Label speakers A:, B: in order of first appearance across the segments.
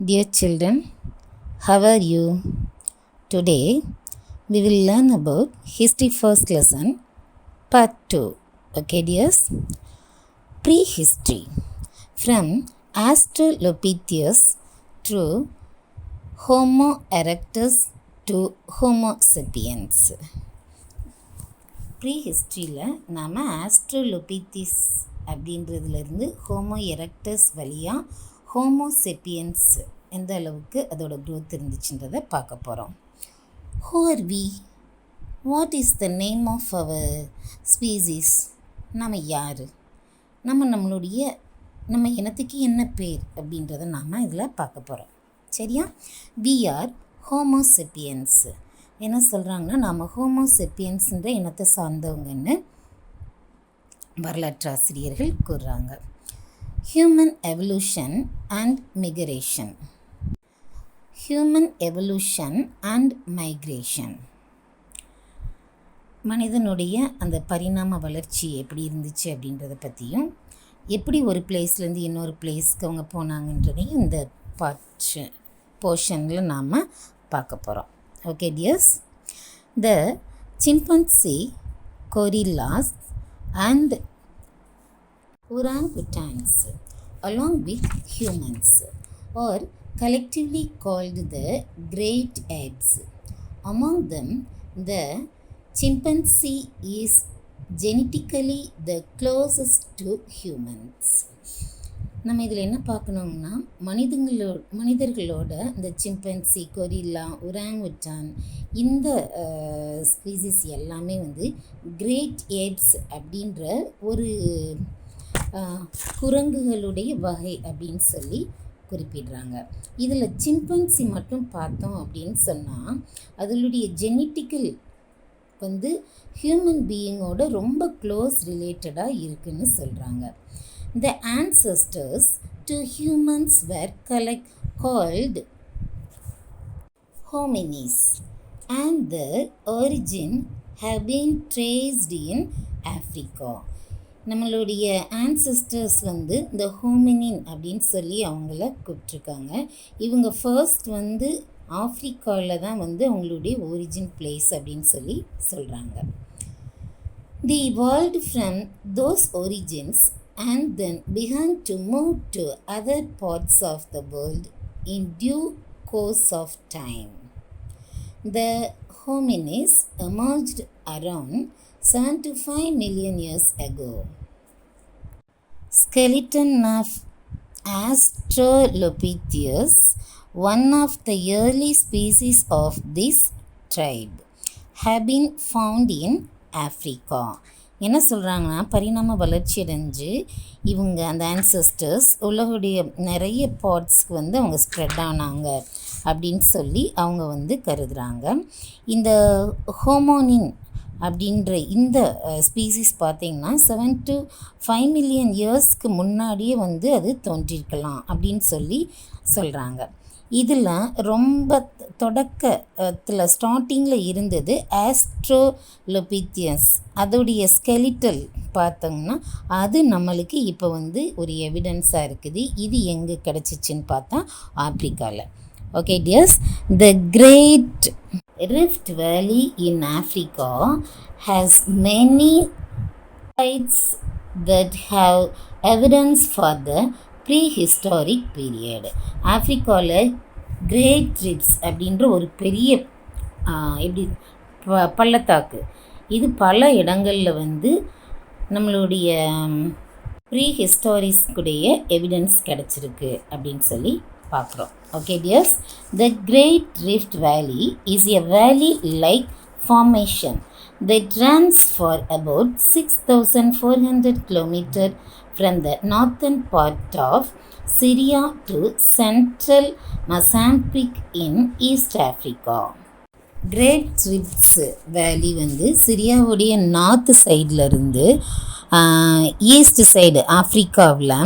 A: Dear children, how are you? Today we will learn about History First Lesson Part 2. Okay, dears? Prehistory. From Australopithecus through Homo erectus to Homo sapiens. ப்ரீஹிஸ்ட்ரியில் நாம் australopithecus அப்படின்றதுலேருந்து homo erectus வழியாக homo sapiens எந்த அளவுக்கு அதோட growth இருந்துச்சுன்றதை பார்க்க போகிறோம். Who are we? What is the name of our species? நம்ம யார்? நம்ம இனத்துக்கு என்ன பேர் அப்படின்றத நாம் இதில் பார்க்க போகிறோம். சரியா? We are homo sapiens. என்ன சொல்கிறாங்கன்னா, நாம் ஹோமோ செப்பியன்ஸுன்ற இனத்தை சார்ந்தவங்கன்னு வரலாற்று ஆசிரியர்கள் கூறுறாங்க. Human evolution and migration. Human evolution and migration, மனிதனுடைய அந்த பரிணாம வளர்ச்சி எப்படி இருந்துச்சு அப்படின்றத பற்றியும், எப்படி ஒரு பிளேஸ்லேருந்து இன்னொரு பிளேஸ்க்கு அவங்க போனாங்கன்றதையும் இந்த போர்ஷனில் நாம் பார்க்க போகிறோம். Okay, dears. The chimpanzee, gorillas and orangutans along with humans are collectively called the great apes. Among them, the chimpanzee is genetically the closest to humans. நம்ம இதில் என்ன பார்க்கணும்னா, மனிதர்களோட இந்த சிம்பன்சி, கொரில்லா, ஒராங்குட்டான் இந்த ஸ்பீசிஸ் எல்லாமே கிரேட் ஏப்ஸ் அப்படின்ற ஒரு குரங்குகளுடைய வகை அப்படின்னு சொல்லி குறிப்பிடுறாங்க. இதில் சிம்பன்சி மட்டும் பார்த்தோம் அப்படின்னு சொன்னால் அதனுடைய ஜெனட்டிக்கல் ஹியூமன் பீயிங்கோட ரொம்ப க்ளோஸ் ரிலேட்டடாக இருக்குன்னு சொல்கிறாங்க. The ancestors to humans were called hominids, and their origin have been traced in Africa. நம்மளுடைய ஆன்சஸ்டர்ஸ் இந்த ஹோமினின் அப்படின்னு சொல்லி அவங்கள கூப்பிட்ருக்காங்க. இவங்க ஃபர்ஸ்ட் ஆஃப்ரிக்காவில் தான் அவங்களுடைய ஒரிஜின் பிளேஸ் அப்படின்னு சொல்லி சொல்கிறாங்க. They evolved from those origins and then began to move to other parts of the world in due course of time. The hominids emerged around 7 to 5 million years ago. Skeleton of Australopithecus, one of the early species of this tribe, have been found in Africa. என்ன சொல்கிறாங்கன்னா, பரிணாம வளர்ச்சி அடைஞ்சு இவங்க அந்த ancestors உலகுடைய நிறைய பார்ட்ஸ்க்கு அவங்க spread ஆனாங்க அப்படின்னு சொல்லி அவங்க கருதுகிறாங்க. இந்த ஹோமோனின் அப்படின்ற இந்த ஸ்பீசிஸ் பார்த்திங்கன்னா 7 to 5 மில்லியன் இயர்ஸ்க்கு முன்னாடியே அது தோன்றியிருக்கலாம் அப்படின்னு சொல்லி சொல்கிறாங்க. இதில் ரொம்ப தொடக்கத்தில் ஸ்டார்டிங்கில் இருந்தது ஆஸ்ட்ரோலோபித்தியஸ். அதோடைய ஸ்கெலிட்டல் பார்த்தோம்னா அது நம்மளுக்கு இப்போ ஒரு எவிடன்ஸாக இருக்குது. இது எங்கே கிடச்சிச்சின்னு பார்த்தா ஆப்ரிக்காவில். Okay dears, the great rift valley in Africa has many sites that have evidence for the prehistoric period. ஆஃப்ரிக்காவில் கிரேட் ரிப்ஸ் அப்படின்ற ஒரு பெரிய பள்ளத்தாக்கு, இது பல இடங்களில் நம்மளுடைய ப்ரீஹிஸ்டாரிஸ்குடைய எவிடன்ஸ் கிடச்சிருக்கு அப்படின்னு சொல்லி பார்க்குறோம். Okay dears, the great rift valley is a valley like formation that runs for about 6,400 kilometers from the northern part of Syria to central Mozambique in East Africa. Great rift valley சிரியாவுடைய north சைடில் இருந்து east side ஆஃப்ரிக்காவில்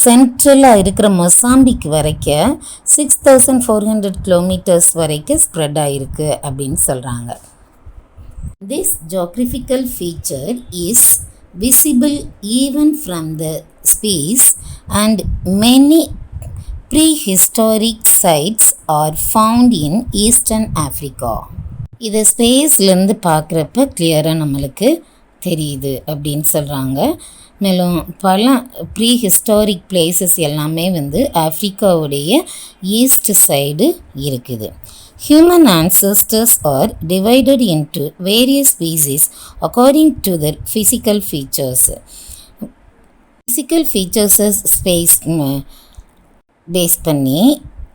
A: சென்ட்ரலாக இருக்கிற Mozambique வரைக்கும் 6,400 kilometres வரைக்கும் spread ஆகிருக்கு அப்படின்னு சொல்கிறாங்க. This geographical feature is visible even from the space, and many prehistoric sites are found in Eastern Africa. இதை ஸ்பேஸ்லேருந்து பார்க்குறப்ப கிளியராக நம்மளுக்கு தெரியுது அப்படின்னு சொல்கிறாங்க. மேலும் பல ப்ரீஹிஸ்டாரிக் பிளேசஸ் எல்லாமே வந்து ஆஃப்ரிக்காவுடைய ஈஸ்ட் சைடு இருக்குது. Human ancestors are divided into various species according to their physical features. Physical features ஸ்பேஸ் பேஸ் பண்ணி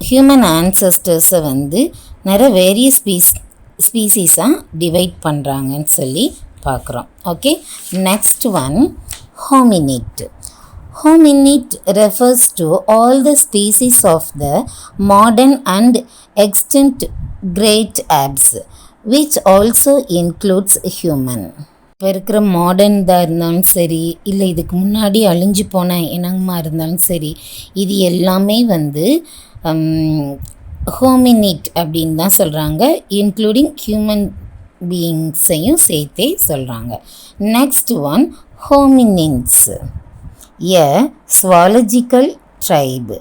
A: ஹியூமன் ஆன்சஸ்டர்ஸை வந்து நிறைய வேரியஸ் ஸ்பீசிஸாக டிவைட் பண்ணுறாங்கன்னு சொல்லி பார்க்குறோம். Okay, next one hominid. Hominid refers to all the species of the modern and extinct great apes, which also includes human. இப்போ இருக்கிற மாடர்ன் தான் இருந்தாலும் சரி, இல்லை இதுக்கு முன்னாடி அழிஞ்சு போன இனமாக இருந்தாலும் சரி, இது எல்லாமே வந்து ஹோமினிட் அப்படின்னு தான் சொல்கிறாங்க. இன்க்ளூடிங் ஹியூமன் பீயிங்ஸையும் சேர்த்தே சொல்கிறாங்க. Next one hominins, a zoological tribe.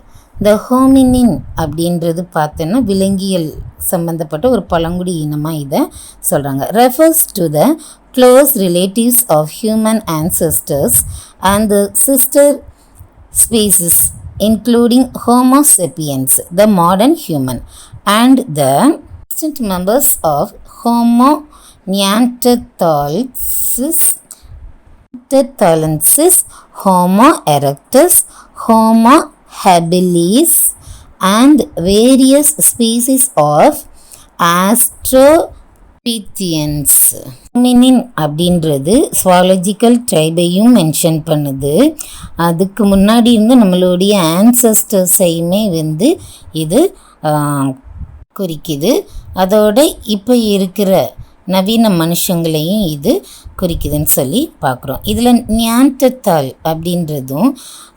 A: The hominin அப்படின்றது பார்த்தோன்னா விலங்கியல் சம்மந்தப்பட்ட ஒரு பழங்குடி இனமாக இதை சொல்கிறாங்க. refers to the close relatives of human ancestors and the sister species including Homo sapiens, the modern human, and the distant members of Homo neanderthalensis, Homo erectus, Homo habilis, and various species of Australopithecines. Hominin அப்படின்றது zoological ட்ரைபையும் mention பண்ணுது. அதுக்கு முன்னாடி இருந்து நம்மளுடைய ஆன்சஸ்டர்ஸையுமே வந்து இது குறிக்குது. அதோட இப்போ இருக்கிற நவீன மனுஷங்களையும் இது குறிக்குதுன்னு சொல்லி பார்க்குறோம். இதில் நியாண்டர்தால் அப்படின்றதும்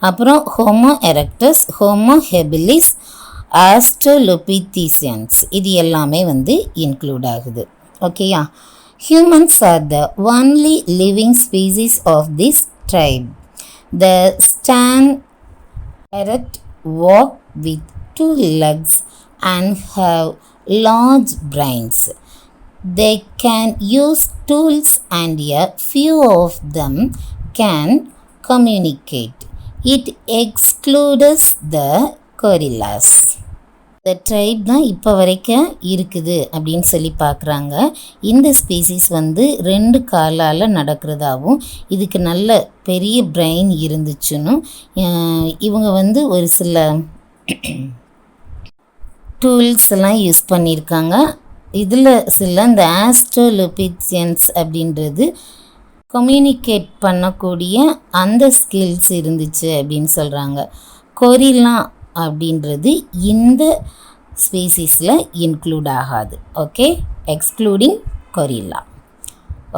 A: அப்புறம் homo erectus, homo habilis, australopithecines இது எல்லாமே வந்து இன்க்ளூட் ஆகுது. ஓகேயா, humans are the only living species of this tribe. The stand erect, walk with 2 legs and have large brains. They can use tools and a few of them can communicate. It excludes the gorillas. The tribe தான் இப்போ வரைக்கும் இருக்குது அப்படின்னு சொல்லி பார்க்குறாங்க. இந்த species வந்து 2 காலால் நடக்கிறதாகவும் இதுக்கு நல்ல பெரிய பிரெயின் இருந்துச்சுன்னு இவங்க வந்து ஒரு சில டூல்ஸ் எல்லாம் யூஸ் பண்ணியிருக்காங்க. இதில் சில இந்த ஆஸ்ட்ரோலோபித்தியன்ஸ் அப்படின்றது கம்யூனிகேட் பண்ணக்கூடிய அந்த ஸ்கில்ஸ் இருந்துச்சு அப்படின்னு சொல்கிறாங்க. கொரில்லா அப்படின்றது இந்த ஸ்பீசிஸில் இன்க்ளூட் ஆகாது. Okay, excluding gorilla.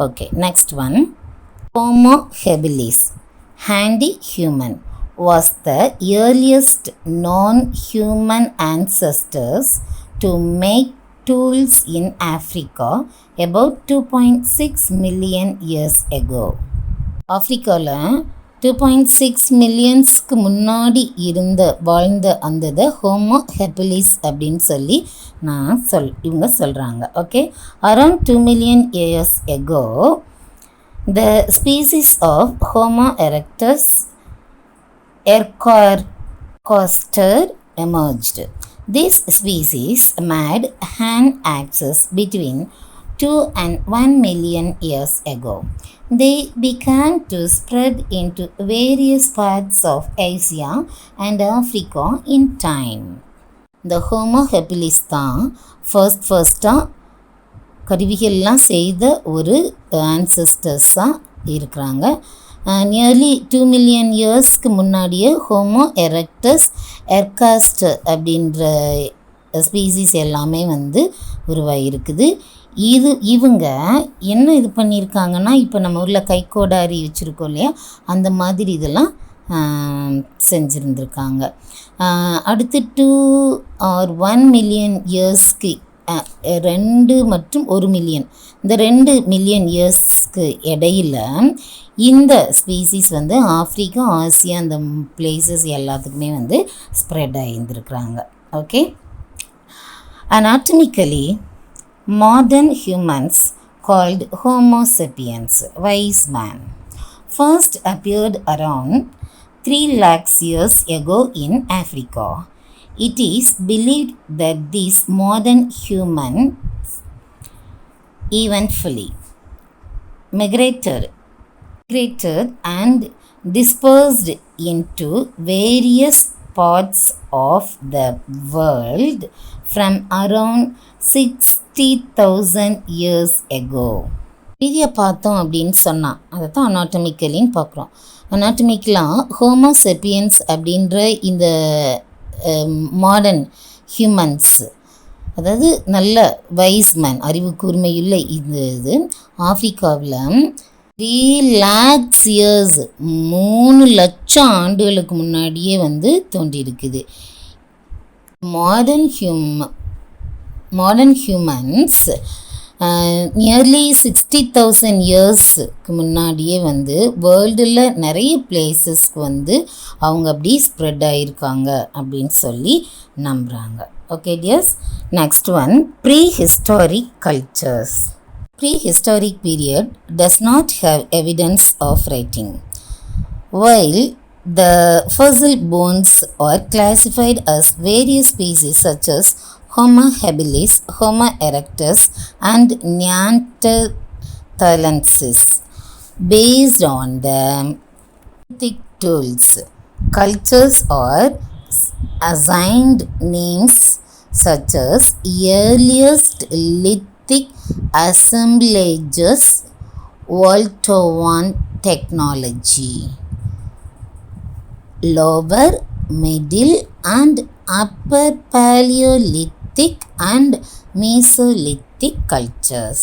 A: Okay, next one homo habilis, handy human, was the earliest non-human ancestors to make tools in Africa about 2.6 million years ago. ஆஃப்ரிக்காவில் 2.6 மில்லியன்ஸ்க்கு முன்னாடி வாழ்ந்த அந்த ஹோமோ ஹெபிலிஸ் அப்படின்னு சொல்லி இவங்க சொல்கிறாங்க. Okay, around 2 million years ago the species of Homo erectus ercoster emerged. This species made hand axes between 2 and 1 million years ago. They began to spread into various parts of Asia and Africa in time. The Homo habilis தான் ஃபர்ஸ்டாக கருவிகள்லாம் செய்த ஒரு ஆன்சஸ்டர்ஸாக இருக்கிறாங்க. Nearly 2 million இயர்ஸ்க்கு முன்னாடியே homo erectus, ergaster அப்படின்ற species எல்லாமே வந்து உருவாகிருக்குது. இவங்க என்ன இது பண்ணியிருக்காங்கன்னா, இப்போ நம்ம ஊரில் கைக்கோடாரி வச்சுருக்கோம் இல்லையா, அந்த மாதிரி இதெல்லாம் செஞ்சுருந்துருக்காங்க. அடுத்து 2 or 1 million இயர்ஸ்க்கு 2 மற்றும் 1 மில்லியன், இந்த 2 மில்லியன் இயர்ஸ்க்கு இடையில் இந்த ஸ்பீசிஸ் வந்து ஆஃப்ரிக்கா, ஆசியா அந்த பிளேசஸ் எல்லாத்துக்குமே வந்து ஸ்ப்ரெட் ஆகியிருந்துருக்குறாங்க. Okay, anatomically modern humans called Homo sapiens, wise man, first appeared around 3 lakhs years ago in Africa. It is believed that these modern humans eventually migrated and dispersed into various parts of the world from around 60,000 years ago. இதை பார்த்தோம் அப்படின்னு சொன்னால் அதை தான் அனாட்டமிக்கலின்னு பார்க்குறோம். அனாட்டமிக்கலாக Homo sapiens அப்படின்ற இந்த modern humans, அதாவது நல்ல வைஸ்மேன், அறிவு கூர்மையுள்ள இது ஆஃப்ரிக்காவில் 3 lakhs years 3 லட்சம் ஆண்டுகளுக்கு முன்னாடியே வந்து தோன்றியிருக்குது. மாடர்ன் ஹியூமன்ஸ் நியர்லி 60,000 இயர்ஸுக்கு முன்னாடியே வந்து வேர்ல்டில் நிறைய பிளேசஸ்க்கு வந்து அவங்க அப்படி ஸ்ப்ரெட் ஆகியிருக்காங்க அப்படின்னு சொல்லி நம்புகிறாங்க. Okay dears, next one, prehistoric cultures. Prehistoric period does not have evidence of writing. While the fossil bones are classified as various species such as Homo habilis, Homo erectus, and Neanderthalensis, based on the lithic tools, cultures are assigned names such as earliest lithic assemblages, Voltron technology, lower, middle and upper Paleolithic and Mesolithic cultures.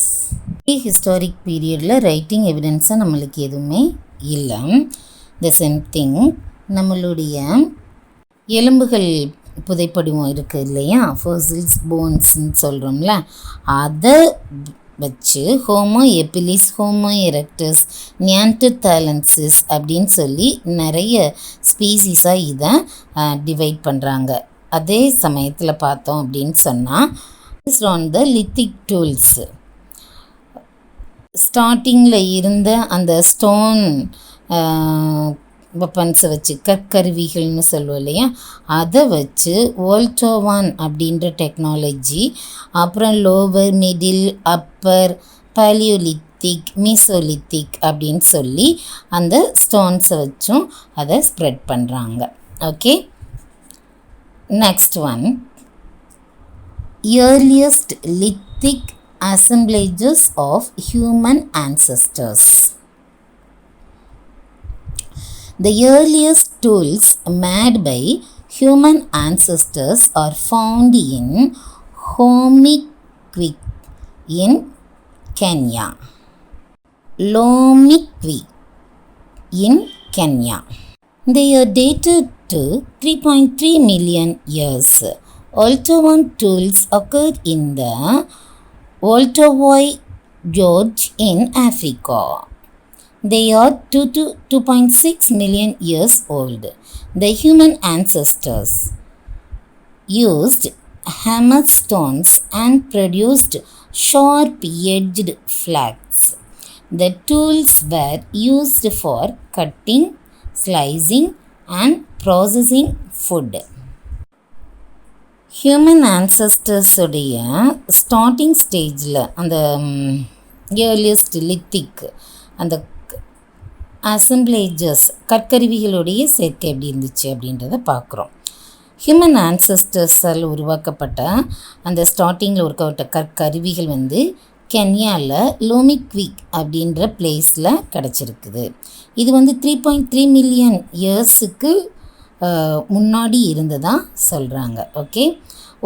A: Prehistoric periodல writing எவிடன்ஸை நம்மளுக்கு எதுவுமே இல்லை. the same thing நம்மளுடைய எலும்புகள் புதைப்படிவம் இருக்குது இல்லையா, fossils போன்ஸ்ன்னு சொல்கிறோம்ல, அதை வச்சு ஹோமோ எபிலிஸ், ஹோமோ எரெக்டஸ், நியாண்டர்தாலன்சிஸ் அப்படின்னு சொல்லி நிறைய ஸ்பீசிஸாக இதை டிவைட் பண்ணுறாங்க. அதே சமயத்தில் பார்த்தோம் அப்படின்னு சொன்னால் ஆன் த லித்திக் டூல்ஸ், ஸ்டார்டிங்கில் இருந்த அந்த ஸ்டோன் வெப்பன்ஸை வச்சு, கற்கருவிகள்னு சொல்லுவோம் இல்லையா, அதை வச்சு வோல்டோவான் அப்படின்ற டெக்னாலஜி, அப்புறம் lower, middle, upper, paleolithic, mesolithic அப்படின்னு சொல்லி அந்த ஸ்டோன்ஸை வச்சும் அதை ஸ்ப்ரெட் பண்ணுறாங்க. Okay, next one, earliest lithic assemblages of human ancestors. The earliest tools made by human ancestors are found in Lomikwi in Kenya. Lomikwi in Kenya. They are dated to 3.3 million years. Voltron tools occurred in the Voltavoi Gorge in Africa. They are 2 to 2.6 million years old. The human ancestors used hammered stones and produced sharp-edged flags. The tools were used for cutting, slicing, and processing food. Human ஆன்சஸ்டர்ஸுடைய starting ஸ்டேஜில் அந்த earliest lithic அந்த அசம்பிளேஜஸ், கற்கருவிகளுடைய சேர்க்கை எப்படி இருந்துச்சு அப்படின்றத பார்க்குறோம். Human ஆன்சஸ்டர்ஸால் உருவாக்கப்பட்ட அந்த ஸ்டார்டிங்கில் உருவாக்கப்பட்ட கற்கருவிகள் வந்து கென்யாவில் லோமிக்விக் அப்படின்ற பிளேஸில் கிடச்சிருக்குது. இது வந்து 3.3 மில்லியன் இயர்ஸுக்கு முன்னாடி இருந்ததாக சொல்கிறாங்க. ஓகே,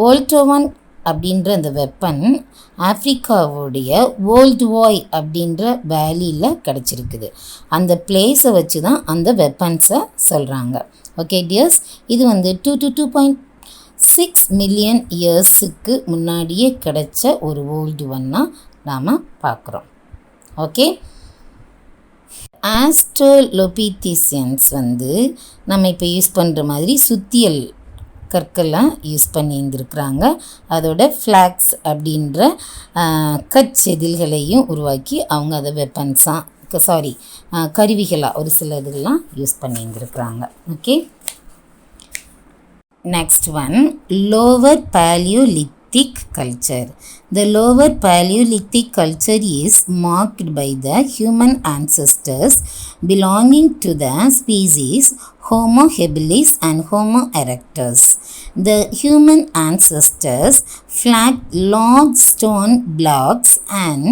A: வோல்டோவான் அப்படின்ற அந்த வெப்பன் ஆஃப்ரிக்காவுடைய வோல்ட்வாய் அப்படின்ற வேலியில் கிடச்சிருக்குது. அந்த பிளேஸை வச்சு தான் அந்த வெப்பன்ஸை சொல்கிறாங்க. ஓகே டியர்ஸ், இது வந்து 2 to 2 6 மில்லியன் இயர்ஸுக்கு முன்னாடியே கிடைச்ச ஒரு ஓல்டு ஒன்னாக நாம் பார்க்குறோம். ஓகே, ஆஸ்ட்ரோலோபித்தீசியன்ஸ் வந்து நம்ம இப்போ யூஸ் பண்ணுற மாதிரி சுத்தியல் கற்கெல்லாம் யூஸ் பண்ணியிருந்துருக்குறாங்க. அதோட ஃப்ளாக்ஸ் அப்படின்ற கற்செதில்களையும் உருவாக்கி அவங்க அதை வெப்பன்ஸாக கருவிகளாக ஒரு சில இதெல்லாம் யூஸ் பண்ணியிருந்துருக்குறாங்க. Okay, next one, lower Paleolithic culture. The lower Paleolithic culture is marked by the human ancestors belonging to the species Homo habilis and Homo erectus. The human ancestors flagged log stone blocks and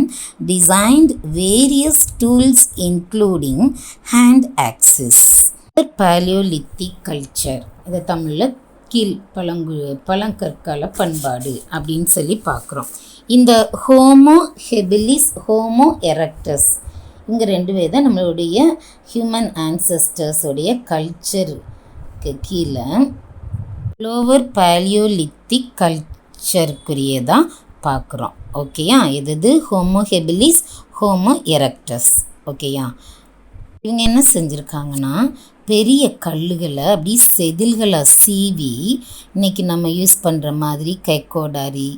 A: designed various tools including hand axes. Paleolithic culture, இது தமிழில் கீழ் பழங்கற்கால பண்பாடு அப்படின்னு சொல்லி பார்க்குறோம். இந்த homo habilis, homo erectus, இங்கே ரெண்டு பேர் தான் நம்மளுடைய ஹியூமன் ஆன்சஸ்டர்ஸோடைய கல்ச்சருக்கு கீழே லோவர் Paleolithic கல்ச்சருக்குரியதான் பார்க்குறோம். ஓகேயா, எது ஹோமோ ஹெபிலிஸ், ஹோமோ எரக்டஸ். ஓகேயா, இவங்க என்ன செஞ்சுருக்காங்கன்னா பெரிய கல்லுகளை அப்படி செதில்களை சீவி இன்றைக்கி நம்ம யூஸ் பண்ணுற மாதிரி கைக்கோடாரி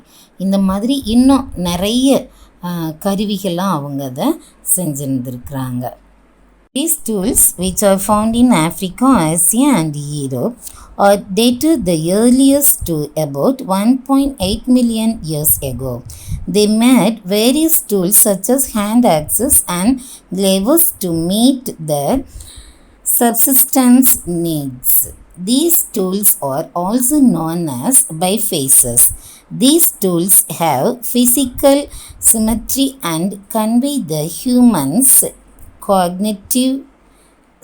A: இந்த மாதிரி இன்னும் நிறைய கருவிகளாக அவங்க அதை செஞ்சுருந்துருக்குறாங்க. These tools, which are found in Africa, Asia and Europe, are dated the earliest to about 1.8 million years ago. They made various tools such as hand axes and levers to meet their subsistence needs. These tools are also known as bifaces. These tools have physical symmetry and convey the human's cognitive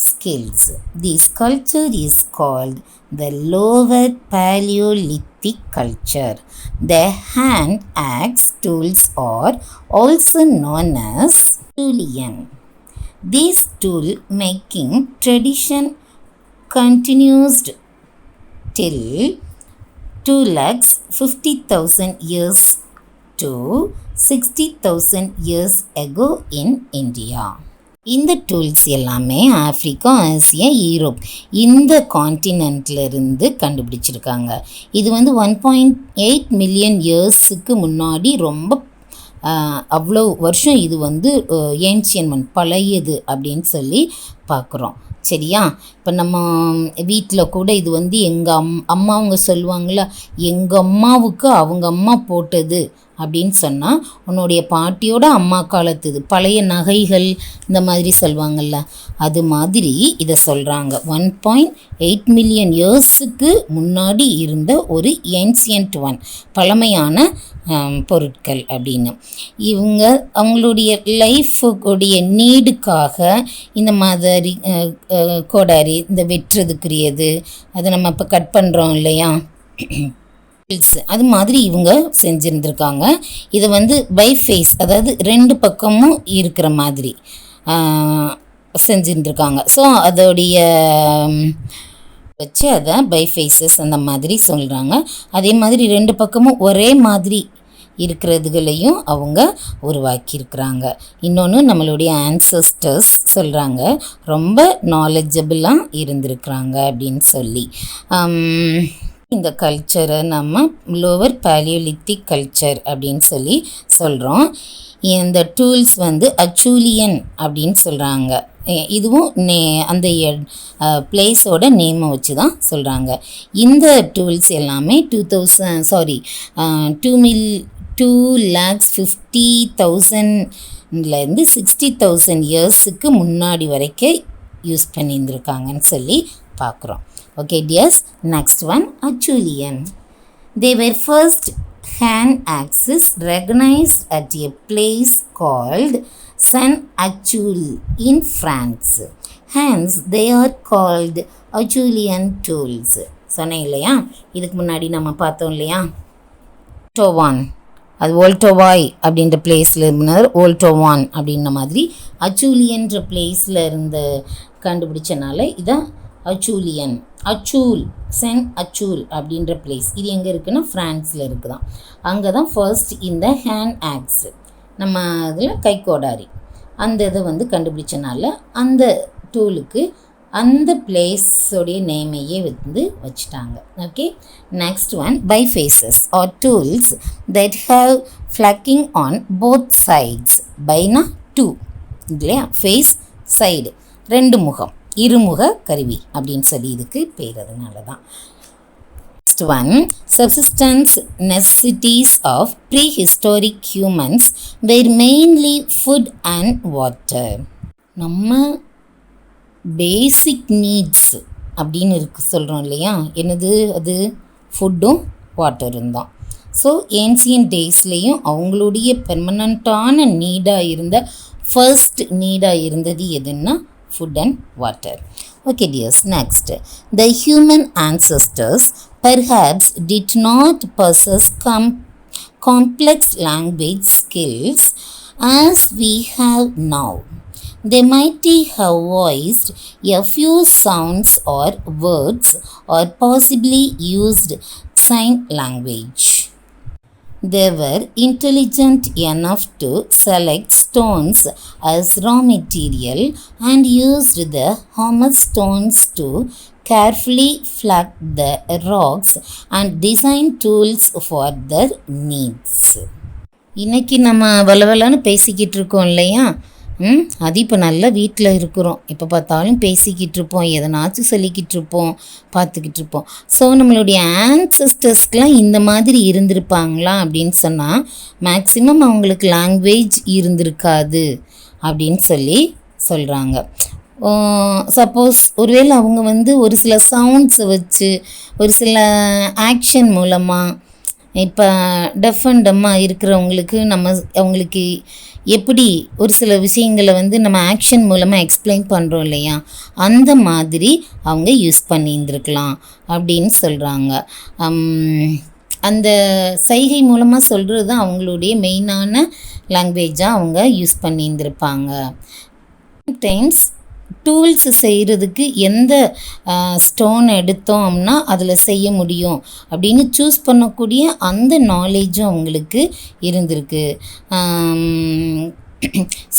A: skills. This culture is called the lower Paleolithic culture. The hand axe tools are also known as Julian. This tool making tradition continues till 250,000 years to 60,000 years ago in India. இந்த tools எல்லாமே Africa, Asia, Europe இந்த கான்டினென்ட்லேருந்து கண்டுபிடிச்சிருக்காங்க. இது வந்து 1.8 million இயர்ஸுக்கு முன்னாடி ரொம்ப அவ்வளோ வருஷம் இது வந்து ஏன்ஷியன் பழையது அப்படின்னு சொல்லி பார்க்குறோம். சரியா, இப்போ நம்ம வீட்டில் கூட இது வந்து எங்கள் அம்மாவங்க சொல்லுவாங்களா, எங்கள் அம்மாவுக்கு அவங்க அம்மா போட்டது அப்படின்னு சொன்னால் உன்னுடைய பாட்டியோட அம்மா காலத்துது பழைய நகைகள் இந்த மாதிரி சொல்லுவாங்கள்ல, அது மாதிரி இதை சொல்கிறாங்க. 1.8 மில்லியன் இயர்ஸுக்கு முன்னாடி இருந்த ஒரு ஏன்சியன்ட் ஒன், பழமையான பொருட்கள் அப்படின்னு. இவங்க அவங்களுடைய லைஃபுடைய நீடுக்காக இந்த மாதிரி கோடாரி, இந்த வெட்டுறதுக்குரியது, அதை நம்ம இப்போ கட் பண்ணுறோம் இல்லையா, அது மாதிரி இவங்க செஞ்சுருந்துருக்காங்க. இதை வந்து பைஃபேஸ், அதாவது ரெண்டு பக்கமும் இருக்கிற மாதிரி செஞ்சுருந்துருக்காங்க. ஸோ அதோடைய வச்சு அதை பைஃபேஸஸ் அந்த மாதிரி சொல்கிறாங்க. அதே மாதிரி ரெண்டு பக்கமும் ஒரே மாதிரி இருக்கிறதுகளையும் அவங்க உருவாக்கியிருக்கிறாங்க. இன்னொன்று நம்மளுடைய ஆன்சஸ்டர்ஸ் சொல்கிறாங்க ரொம்ப நாலேஜபிளாக இருந்திருக்கிறாங்க அப்படின்னு சொல்லி. இந்த கல்ச்சரை நம்ம லோவர் Paleolithic கல்ச்சர் அப்படின்னு சொல்லி சொல்கிறோம். இந்த டூல்ஸ் வந்து அச்சூலியன் அப்படின்னு சொல்கிறாங்க. இதுவும் அந்த பிளேஸோட நேமை வச்சு தான் சொல்கிறாங்க. இந்த டூல்ஸ் எல்லாமே 2,50,000 60,000 இயர்ஸுக்கு முன்னாடி வரைக்கும் யூஸ் பண்ணியிருந்துருக்காங்கன்னு சொல்லி பார்க்குறோம். Okay dears, next one, Acheulean. They were first hand axes recognized at a place called Saint-Achille in France. Hence they are called Acheulean tools. சொன்னேன் இல்லையா, இதுக்கு முன்னாடி நம்ம பார்த்தோம் இல்லையா, டோவான், அது ஓல்டோவாய் அப்படின்ற பிளேஸில் இருந்தார், ஓல்டோவான் அப்படின்ற மாதிரி அச்சூலியன்ற பிளேஸில் இருந்த கண்டுபிடிச்சனால இதான் அச்சூலியன் அச்சூல், சென்ட் அச்சூல் அப்படின்ற பிளேஸ். இது எங்கே இருக்குன்னா ஃப்ரான்ஸில் இருக்குதான். அங்கே தான் ஃபர்ஸ்ட் இந்த ஹேண்ட் ஆக்ஸ், நம்ம அதில் கைக்கோடாரி அந்த இதை வந்து கண்டுபிடிச்சனால அந்த டூலுக்கு அந்த பிளேஸோடைய நேமையே வந்து வச்சுட்டாங்க. Okay, next one, bifaces are tools that have flaking on both sides. பைனா டூ இல்லையா, ஃபேஸ் சைடு, ரெண்டு முகம், இருமுக கருவி அப்படின்னு சொல்லி இதுக்கு பேர். அதனால தான். Next one, subsistence necessities of prehistoric humans were mainly food and water. நம்ம பேசிக் நீட்ஸ் அப்படின்னு சொல்கிறோம் இல்லையா, என்னது அது? ஃபுட்டும் வாட்டரும் தான். ஸோ ஏன்சியன் டேஸ்லேயும் அவங்களுடைய பெர்மனண்ட்டான நீடாக இருந்த ஃபர்ஸ்ட் நீடாக இருந்தது எதுன்னா food and water. Okay dears, next, the human ancestors perhaps did not possess complex language skills as we have now. They might have voiced a few sounds or words or possibly used sign language. They were intelligent enough to select stones as raw material and used the humus stones to carefully flag the rocks and design tools for their needs. இன்னைக்கு நம்ம வளவலான்னு பேசிக்கிட்டு இருக்கோம் இல்லையா, அது இப்போ நல்லா வீட்டில் இருக்கிறோம், எப்போ பார்த்தாலும் பேசிக்கிட்டு இருப்போம், எதனாச்சும் சொல்லிக்கிட்டு இருப்போம், பார்த்துக்கிட்டு இருப்போம். ஸோ நம்மளுடைய ஆன்சஸ்டர்ஸ்க்கெலாம் இந்த மாதிரி இருந்திருப்பாங்களா அப்படின்னு சொன்னால் மேக்ஸிமம் அவங்களுக்கு லாங்குவேஜ் இருந்திருக்காது அப்படின்னு சொல்கிறாங்க. சப்போஸ் ஒருவேளை அவங்க வந்து ஒரு சில சவுண்ட்ஸை வச்சு ஒரு சில ஆக்ஷன் மூலமாக, இப்போ டெஃப் அண்ட் டம்மாக இருக்கிறவங்களுக்கு அவங்களுக்கு எப்படி ஒரு சில விஷயங்களை வந்து நம்ம ஆக்ஷன் மூலமாக எக்ஸ்பிளைன் பண்ணுறோம் இல்லையா, அந்த மாதிரி அவங்க யூஸ் பண்ணியிருந்துருக்கலாம் அப்படின்னு சொல்கிறாங்க. அந்த சைகை மூலமாக சொல்கிறது தான் அவங்களுடைய மெயினான லாங்குவேஜாக அவங்க யூஸ் பண்ணியிருந்திருப்பாங்க. சம்டைம்ஸ் டூல்ஸ் செய்கிறதுக்கு எந்த ஸ்டோன் எடுத்தோம்னா அதில் செய்ய முடியும் அப்படின்னு சூஸ் பண்ணக்கூடிய அந்த நாலேஜும் அவங்களுக்கு இருந்திருக்கு.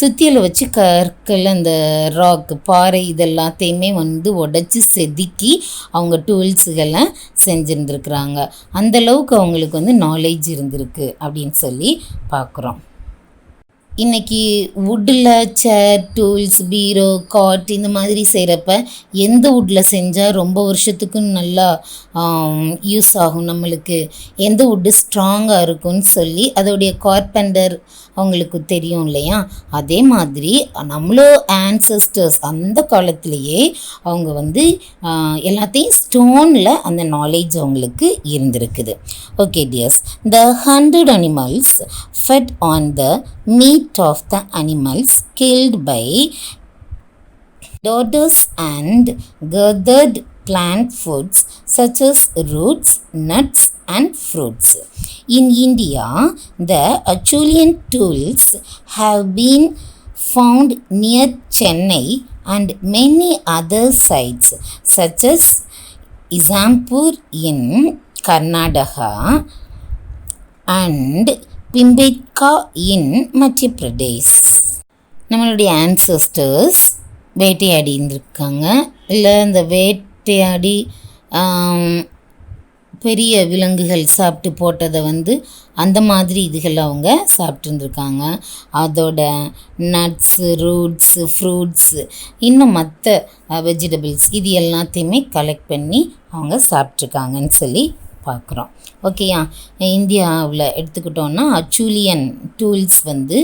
A: சுத்தியில் வச்சு கற்கள், அந்த ராக், பாறை இதெல்லாத்தையுமே வந்து உடச்சி செதுக்கி அவங்க டூல்ஸுகளை செஞ்சுருந்துருக்குறாங்க. அந்தளவுக்கு அவங்களுக்கு வந்து நாலேஜ் இருந்திருக்கு அப்படின்னு சொல்லி பார்க்குறோம். இன்றைக்கி வுட்டில் சேர், டூல்ஸ், பீரோ, காட் இந்த மாதிரி செய்கிறப்ப எந்த வுட்டில் செஞ்சால் ரொம்ப வருஷத்துக்கு நல்லா யூஸ் ஆகும், நம்மளுக்கு எந்த வுட்டு ஸ்ட்ராங்காக இருக்கும்னு சொல்லி அதோடைய கார்பெண்டர் அவங்களுக்கு தெரியும் இல்லையா. அதே மாதிரி நம்மளோ ஆன்சஸ்டர்ஸ் அந்த காலத்திலேயே அவங்க வந்து எல்லாத்தையும் ஸ்டோனில் அந்த நாலேஜ் அவங்களுக்கு இருந்திருக்குது. Okay dears, the 100 animals fed on the meat of the animals killed by daughters and gathered plant foods such as roots, nuts and fruits. In India, the Achulian tools have been found near Chennai and many other sites such as Izampur in Karnataka and Pimbedka in Madhya Pradesh. நம்மளுடைய ancestors வேட்டையாடி இருந்திருக்காங்க, இல்லை இந்த வேட்டையாடி பெரிய விலங்குகள் சாப்பிட்டு போட்டதை வந்து அந்த மாதிரி இதுகள் அவங்க சாப்பிட்ருந்துருக்காங்க. அதோட நட்ஸு, ரூட்ஸு, ஃப்ரூட்ஸு, இன்னும் மற்ற வெஜிடபிள்ஸ் இது எல்லாத்தையுமே கலெக்ட் பண்ணி அவங்க சாப்பிட்ருக்காங்கன்னு சொல்லி பார்க்குறோம். ஓகேயா, இந்தியாவில் எடுத்துக்கிட்டோன்னா அச்சூலியன் டூல்ஸ் வந்து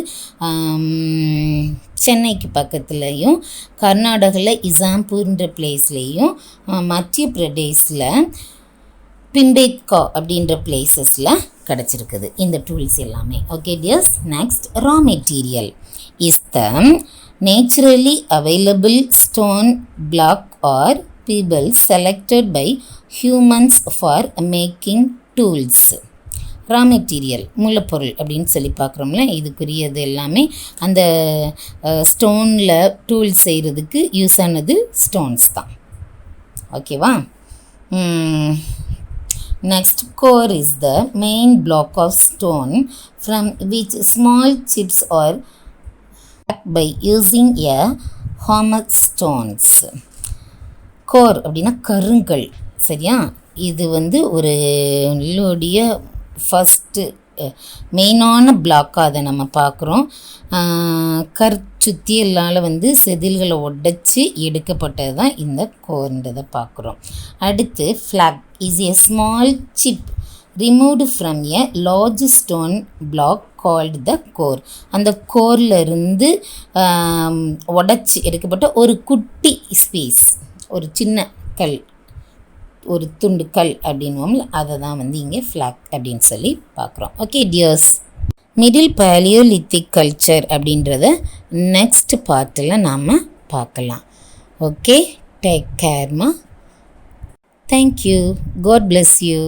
A: சென்னைக்கு பக்கத்துலேயும், கர்நாடகாவில் இசாம்பூர்ன்ற பிளேஸ்லேயும், மத்திய பிரதேசில் பிம்பேத்கா அப்படின்ற பிளேசஸில் கிடச்சிருக்குது இந்த டூல்ஸ் எல்லாமே. Okay dears, next, raw material is the naturally available stone block or pebble selected by humans for making tools. Raw material, மூலப்பொருள் அப்படின்னு சொல்லி பார்க்குறோம்ல, இதுக்குரியது எல்லாமே அந்த ஸ்டோனில் டூல்ஸ் செய்கிறதுக்கு யூஸ் ஆனது ஸ்டோன்ஸ் தான். ஓகேவா? Next, core is the main block of stone from which small chips are by using a hammer stones. Core அப்படின்னா கருங்கல், சரியா? இது வந்து ஒரு உள்ளோடைய ஃபஸ்ட்டு மெயினான பிளாக்காக அதை நம்ம பார்க்குறோம். கற்சுத்தியலால் வந்து செதில்களை உடைச்சி எடுக்கப்பட்டது தான் இந்த கோர்ன்றதை பார்க்குறோம். அடுத்து flake is a small chip removed from a large stone block called the core. அந்த கோரில் இருந்து உடைச்சி எடுக்கப்பட்ட ஒரு குட்டி ஸ்பேஸ், ஒரு சின்ன கல், ஒரு துண்டு கல் அப்படின்வோம்ல, அதை தான் வந்து இங்கே ஃப்ளாக் அப்படின்னு சொல்லி பார்க்குறோம். Okay dears, middle paleolithic culture அப்படின்றத நெக்ஸ்ட் பார்ட்டில் நாம் பார்க்கலாம். ஓகே, டேக் கேர்மா. தேங்க்யூ. God bless you.